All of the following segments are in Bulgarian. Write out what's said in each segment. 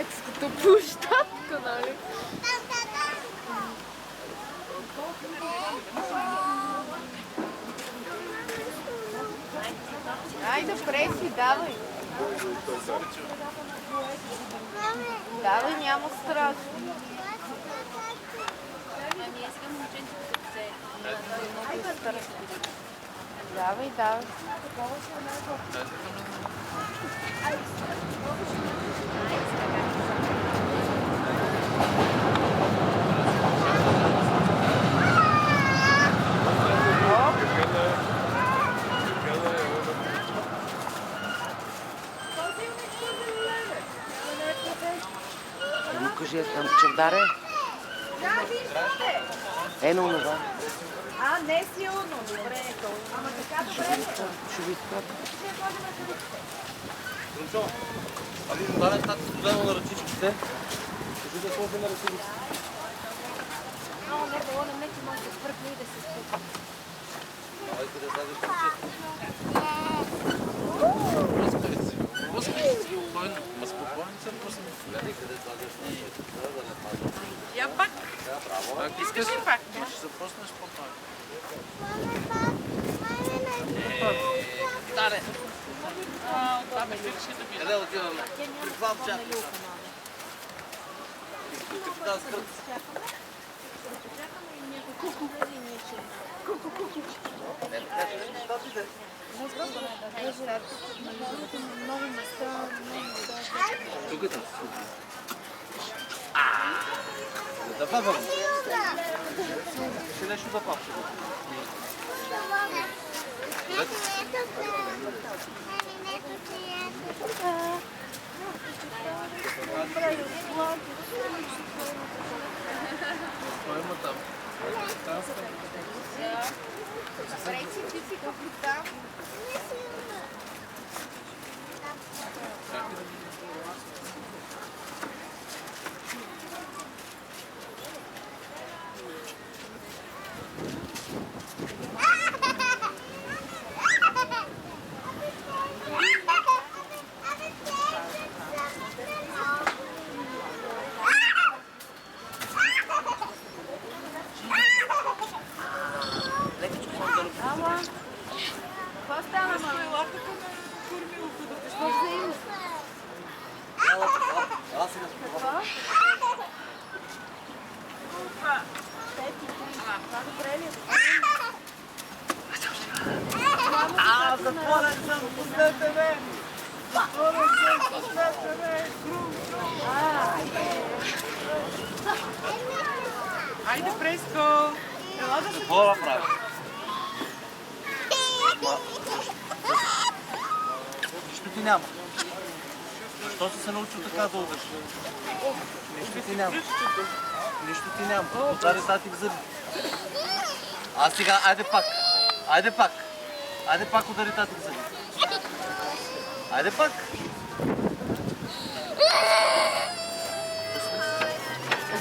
детската площадка, нали? Айде, преси, давай. Давай, няма страшно. Давай, давай. Ну кажи, там чевдаре. Ено онова. А, не силно, добре. Ама така добре. Ще ви изпратя. Рунчо, ами ударен тата студено на ръчичките. Кажи да сложи на ръчичките. Много не било на меки, може да свърхне и да се спука. Айде да слагаш ръчичките. Спокойно. Ма спокойно съм пусна. Гледай къде слагаш ръчичките, да не падаш. Я пак. Да, браво. Пак искаш ли пак? Ще започнеш спокойно. Даре. Там е фикшите ми. Къде отиваме? При плав чакай. Капитан Скръц. Много места, Тук е там. Да бабам. Ще нещо да папше. Кой има там? Преси, ти си капитан. Какво стана, мама? Какво се има? Аз сега спомагам. Добре ли? Затворен съм, пуснете ме! Затворен съм, пуснете ме! Айде, Преско! Какво да правя? Нищо ти няма. Защо си се научил така да удаш? Нищо ти няма. Нищо ти няма. Удари тати в зъби. А сега, айде пак. Айде пак. Айде пак удари тати в зъби. Айде пак.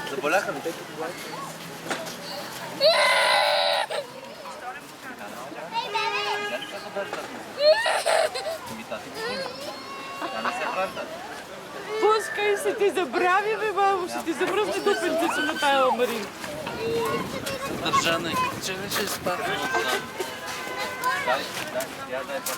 Заболяха ли? Пускай се, ти забрави, бе, бабо, ще ти забръзне дупенцето на тая ламарин. Държане, че ли ще изпадне от там? Дай, я дай пак.